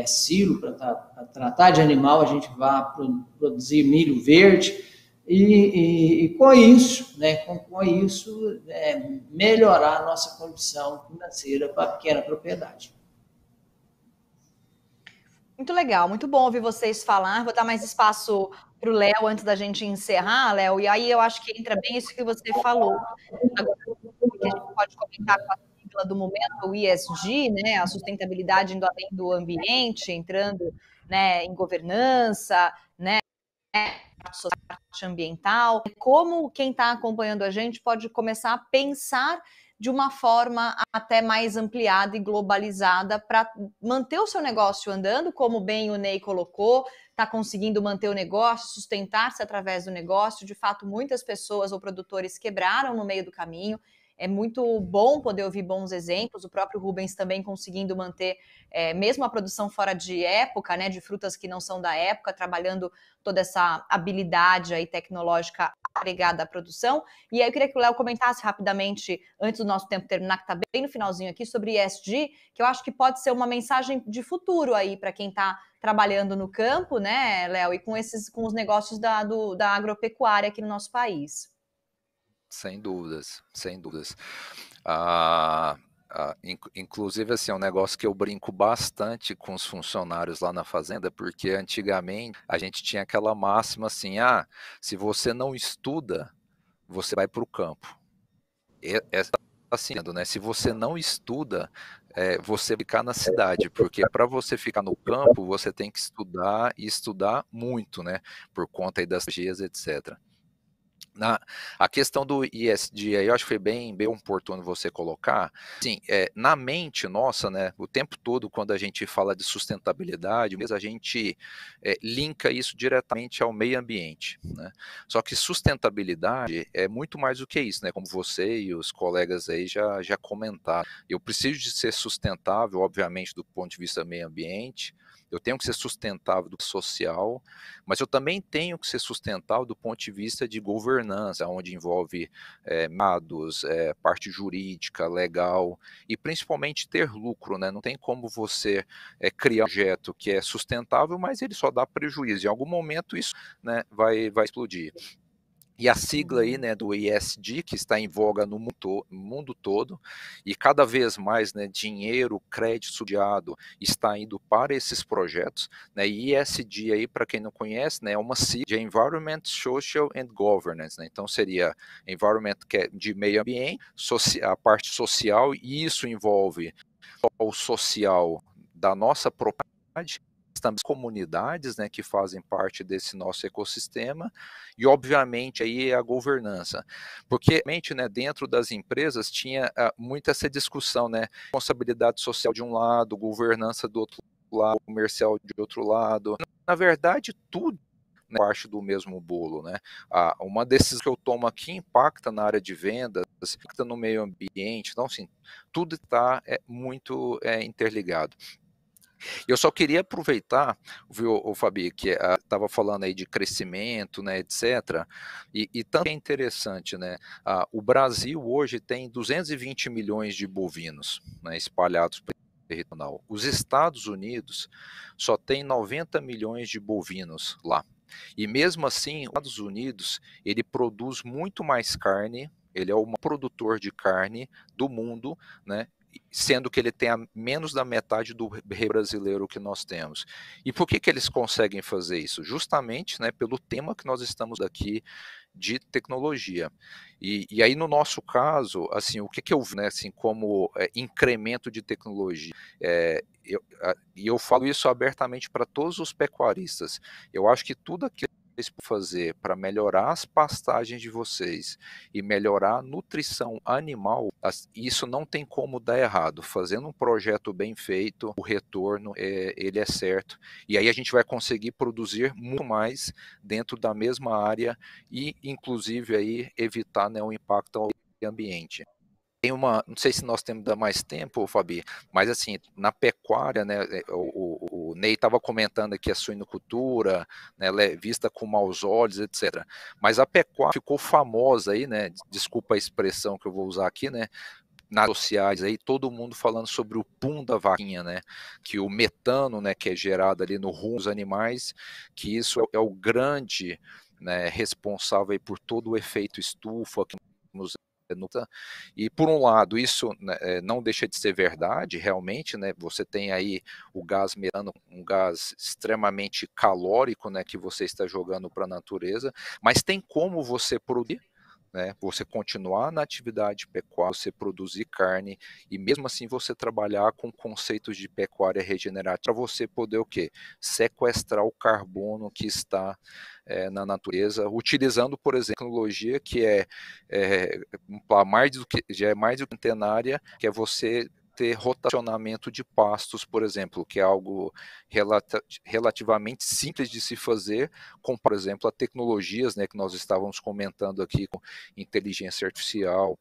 silo para tratar de animal, a gente vá produzir milho verde e com isso, né, com isso melhorar a nossa condição financeira para a pequena propriedade. Muito legal, muito bom ouvir vocês falar. Vou dar mais espaço para o Léo antes da gente encerrar, Léo, e aí eu acho que entra bem isso que você falou. Agora, que a gente pode comentar com a sigla do momento, o ESG, né, a sustentabilidade indo além do ambiente, entrando, né, em governança, né, parte ambiental. Como quem está acompanhando a gente pode começar a pensar de uma forma até mais ampliada e globalizada para manter o seu negócio andando, como bem o Ney colocou, está conseguindo manter o negócio, sustentar-se através do negócio. De fato, muitas pessoas ou produtores quebraram no meio do caminho. É muito bom poder ouvir bons exemplos, o próprio Rubens também conseguindo manter, mesmo a produção fora de época, né, de frutas que não são da época, trabalhando toda essa habilidade aí tecnológica agregada à produção. E aí eu queria que o Léo comentasse rapidamente, antes do nosso tempo terminar, que está bem no finalzinho aqui, sobre ESG, que eu acho que pode ser uma mensagem de futuro aí para quem está trabalhando no campo, né, Léo, e com os negócios da agropecuária aqui no nosso país. Sem dúvidas, sem dúvidas. Inclusive, assim, é um negócio que eu brinco bastante com os funcionários lá na fazenda, porque antigamente a gente tinha aquela máxima assim, se você não estuda, você vai para o campo. Assim, né? Se você não estuda, você ficar na cidade, porque para você ficar no campo, você tem que estudar e estudar muito, né? Por conta aí das tecnologias, etc. A questão do ESG aí, eu acho que foi bem oportuno você colocar. Sim, na mente nossa, né, o tempo todo, quando a gente fala de sustentabilidade, a gente linka isso diretamente ao meio ambiente, né? Só que sustentabilidade é muito mais do que isso, né? Como você e os colegas aí já comentaram. Eu preciso de ser sustentável, obviamente, do ponto de vista meio ambiente. Eu tenho que ser sustentável do social, mas eu também tenho que ser sustentável do ponto de vista de governança, onde envolve dados, parte jurídica, legal, e principalmente ter lucro, né? Não tem como você criar um projeto que é sustentável, mas ele só dá prejuízo. Em algum momento isso, né, vai explodir. E a sigla aí, né, do ESG, que está em voga no mundo todo, e cada vez mais, né, dinheiro, crédito subsidiado está indo para esses projetos, né, e ESG aí, para quem não conhece, né, é uma sigla de Environment, Social and Governance, né, então seria Environment, que é de meio ambiente, a parte social, e isso envolve o social da nossa propriedade, também as comunidades, né, que fazem parte desse nosso ecossistema, e obviamente aí a governança, porque realmente, né, dentro das empresas tinha muito essa discussão, né, responsabilidade social de um lado, governança do outro lado, comercial de outro lado. Na verdade, tudo é parte do mesmo bolo, né? Uma decisão que eu tomo aqui impacta na área de vendas, impacta no meio ambiente, então assim, tudo está muito interligado. Eu só queria aproveitar, viu, Fabi, que estava falando aí de crescimento, né, etc. E também é interessante, né? O Brasil hoje tem 220 milhões de bovinos, né, espalhados pelo territorial. Os Estados Unidos só tem 90 milhões de bovinos lá. E mesmo assim, os Estados Unidos, ele produz muito mais carne, ele é o maior produtor de carne do mundo, né? Sendo que ele tem menos da metade do rei brasileiro que nós temos. E por que eles conseguem fazer isso? Justamente, né, pelo tema que nós estamos aqui de tecnologia. E aí, no nosso caso, assim, o que eu vi, né, assim, como incremento de tecnologia? E eu falo isso abertamente para todos os pecuaristas. Eu acho que tudo aquilo que vocês podem fazer para melhorar as pastagens de vocês e melhorar a nutrição animal, isso não tem como dar errado. Fazendo um projeto bem feito, o retorno ele é certo. E aí a gente vai conseguir produzir muito mais dentro da mesma área e, inclusive, aí, evitar, né, um impacto ao ambiente. Tem não sei se nós temos mais tempo, Fabi, mas assim, na pecuária, né, o Ney estava comentando aqui a suinocultura, né, ela é vista com maus olhos, etc. Mas a pecuária ficou famosa aí, né, desculpa a expressão que eu vou usar aqui, né, nas sociais aí, todo mundo falando sobre o pum da vaquinha, né, que o metano, né, que é gerado ali no rumo dos animais, que isso é o grande, né, responsável aí por todo o efeito estufa que nos. E por um lado isso, né, não deixa de ser verdade, realmente, né, você tem aí o gás metano, um gás extremamente calórico, né, que você está jogando para a natureza, mas tem como você produzir, né, você continuar na atividade pecuária, você produzir carne e mesmo assim você trabalhar com conceitos de pecuária regenerativa para você poder o quê? Sequestrar o carbono que está na natureza, utilizando, por exemplo, tecnologia que já é mais do que centenária, que é você ter rotacionamento de pastos, por exemplo, que é algo relativamente simples de se fazer, com, por exemplo, a tecnologias, né, que nós estávamos comentando aqui, com inteligência artificial,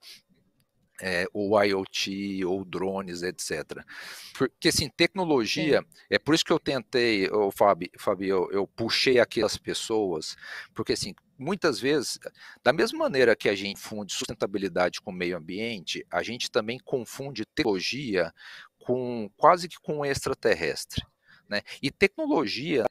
ou IoT, ou drones, etc. Porque, assim, tecnologia, sim, é por isso que eu tentei, Fabi, eu puxei aquelas pessoas, porque, assim, muitas vezes, da mesma maneira que a gente confunde sustentabilidade com o meio ambiente, a gente também confunde tecnologia quase que com extraterrestre, né? E tecnologia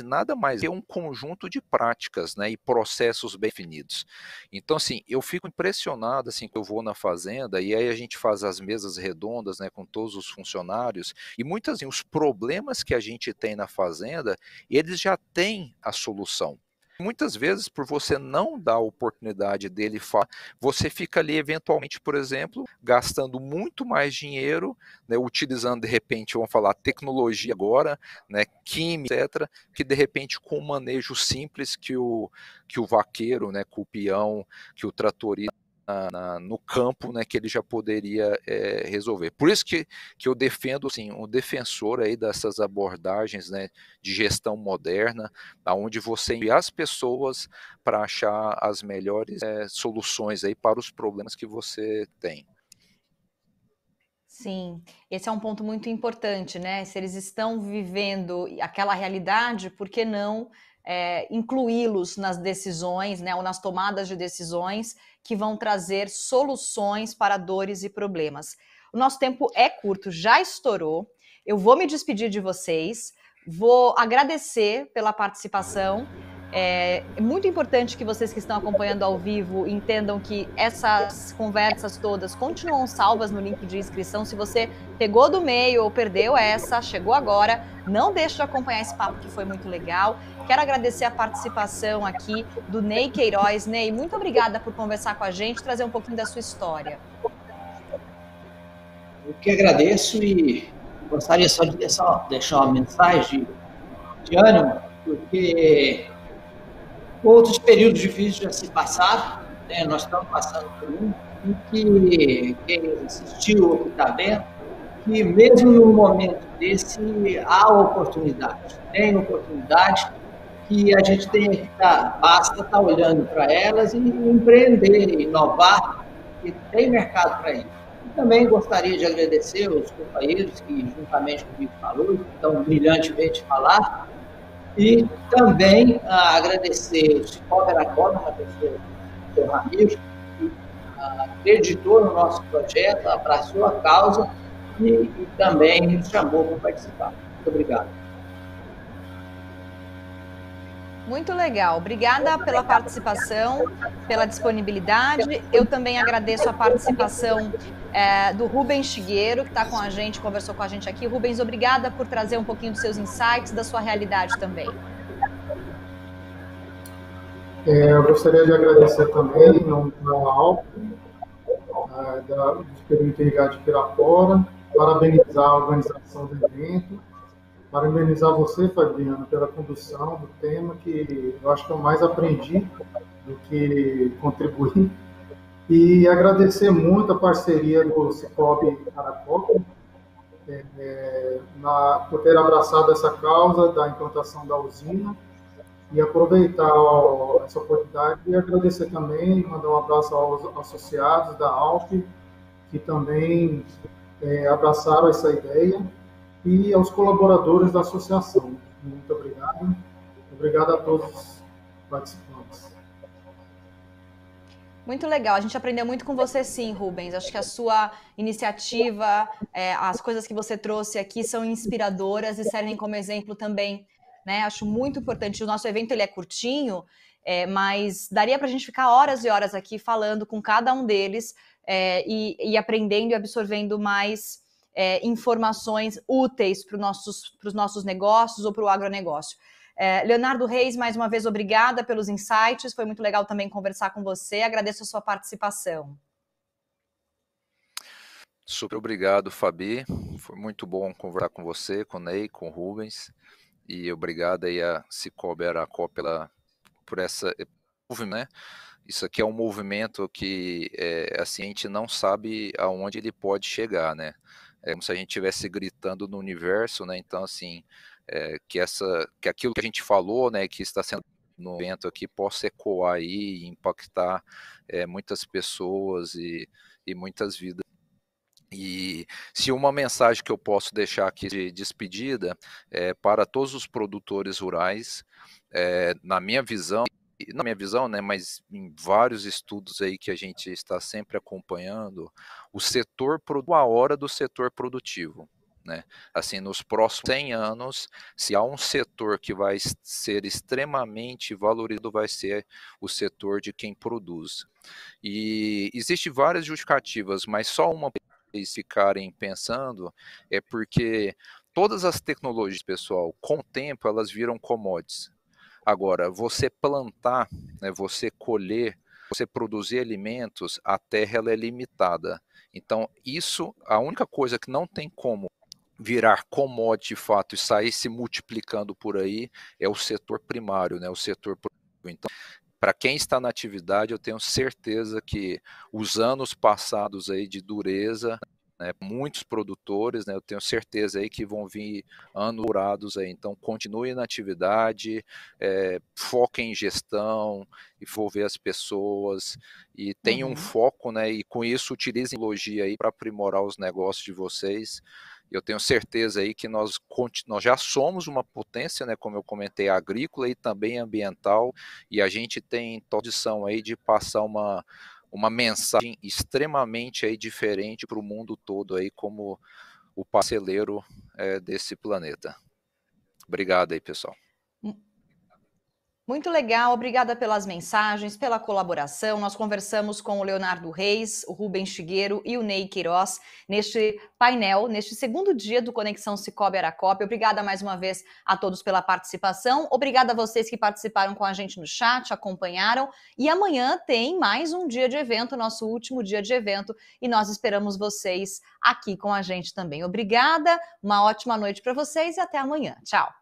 nada mais é um conjunto de práticas, né, e processos bem definidos. Então, assim, eu fico impressionado, assim, que eu vou na fazenda e aí a gente faz as mesas redondas, né, com todos os funcionários e muitas vezes os problemas que a gente tem na fazenda, eles já têm a solução. Muitas vezes, por você não dar a oportunidade dele falar, você fica ali, eventualmente, por exemplo, gastando muito mais dinheiro, né, utilizando, de repente, vamos falar, tecnologia agora, né, química, etc., que, de repente, com um manejo simples que o vaqueiro, né, que o peão, que o tratorista, no campo, né, que ele já poderia resolver. Por isso que eu defendo, assim, um defensor aí dessas abordagens, né, de gestão moderna, onde você envia as pessoas para achar as melhores soluções aí para os problemas que você tem. Sim, esse é um ponto muito importante, né? Se eles estão vivendo aquela realidade, por que não incluí-los nas decisões, né, ou nas tomadas de decisões que vão trazer soluções para dores e problemas. O nosso tempo é curto, já estourou. Eu vou me despedir de vocês, vou agradecer pela participação. É muito importante que vocês que estão acompanhando ao vivo entendam que essas conversas todas continuam salvas no link de inscrição. Se você pegou do meio ou perdeu essa, chegou agora, não deixe de acompanhar esse papo que foi muito legal. Quero agradecer a participação aqui do Ney Queiroz. Ney, muito obrigada por conversar com a gente, trazer um pouquinho da sua história. Eu que agradeço e gostaria só de deixar uma mensagem de ânimo, porque outros períodos difíceis já se passaram, né? Nós estamos passando por um, em que quem assistiu ou que está vendo, que mesmo num momento desse há oportunidade, tem oportunidade, que a gente tem que basta estar olhando para elas e empreender, inovar, e tem mercado para isso. E também gostaria de agradecer aos companheiros que juntamente comigo falou, então brilhantemente falar, e também agradecer o Cicobi Aracop, uma pessoa do seu Ramiro, que acreditou no nosso projeto, abraçou a causa e também nos chamou para participar. Muito obrigado. Muito legal. Obrigada pela participação, pela disponibilidade. Eu também agradeço a participação do Rubens Shiguero, que está com a gente, conversou com a gente aqui. Rubens, obrigada por trazer um pouquinho dos seus insights, da sua realidade também. Eu gostaria de agradecer também, em nome da Alp, do Expediente Irrigado de Pirapora, parabenizar a organização do evento, parabenizar você, Fabiano, pela condução do tema, que eu acho que eu mais aprendi do que contribuir, e agradecer muito a parceria do Cicobi Aracop, por ter abraçado essa causa da implantação da usina, e aproveitar essa oportunidade e agradecer também, mandar um abraço aos associados da Alp, que também abraçaram essa ideia, e aos colaboradores da associação. Muito obrigado. Obrigado a todos os participantes. Muito legal, a gente aprendeu muito com você sim, Rubens. Acho que a sua iniciativa, as coisas que você trouxe aqui são inspiradoras e servem como exemplo também, né? Acho muito importante. O nosso evento ele é curtinho, mas daria para a gente ficar horas e horas aqui falando com cada um deles e aprendendo e absorvendo mais informações úteis para os nossos negócios ou para o agronegócio. Leonardo Reis, mais uma vez, obrigada pelos insights. Foi muito legal também conversar com você. Agradeço a sua participação. Super obrigado, Fabi. Foi muito bom conversar com você, com o Ney, com o Rubens. E obrigado aí a Cicobi Aracop por essa movimento, né? Isso aqui é um movimento que assim, a gente não sabe aonde ele pode chegar, né? É como se a gente estivesse gritando no universo, né? Então, assim, que aquilo que a gente falou, né, que está sendo no evento aqui, possa ecoar aí e impactar muitas pessoas e muitas vidas. E se uma mensagem que eu posso deixar aqui de despedida para todos os produtores rurais, na minha visão, né, mas em vários estudos aí que a gente está sempre acompanhando, o setor a hora do setor produtivo, né? Assim, nos próximos 100 anos, se há um setor que vai ser extremamente valorizado, vai ser o setor de quem produz. E existem várias justificativas, mas só uma para eles ficarem pensando é porque todas as tecnologias, pessoal, com o tempo elas viram commodities. Agora, você plantar, né, você colher, você produzir alimentos, a terra ela é limitada. Então, a única coisa que não tem como virar commodity de fato e sair se multiplicando por aí é o setor primário, né, o setor produtivo. Então, para quem está na atividade, eu tenho certeza que os anos passados aí de dureza, né, muitos produtores, né, eu tenho certeza aí que vão vir anos dourados aí. Então, continue na atividade, foquem em gestão, envolver as pessoas e tenham um foco, né, e com isso utilizem tecnologia aí para aprimorar os negócios de vocês. Eu tenho certeza aí que nós já somos uma potência, né, como eu comentei, agrícola e também ambiental, e a gente tem condição aí de passar uma mensagem extremamente aí diferente para o mundo todo aí, como o parceiro desse planeta. Obrigado aí, pessoal. Muito legal, obrigada pelas mensagens, pela colaboração. Nós conversamos com o Leonardo Reis, o Rubens Shiguero e o Ney Queiroz neste painel, neste segundo dia do Conexão Cicobi Aracop. Obrigada mais uma vez a todos pela participação. Obrigada a vocês que participaram com a gente no chat, acompanharam. E amanhã tem mais um dia de evento, nosso último dia de evento, e nós esperamos vocês aqui com a gente também. Obrigada, uma ótima noite para vocês e até amanhã. Tchau!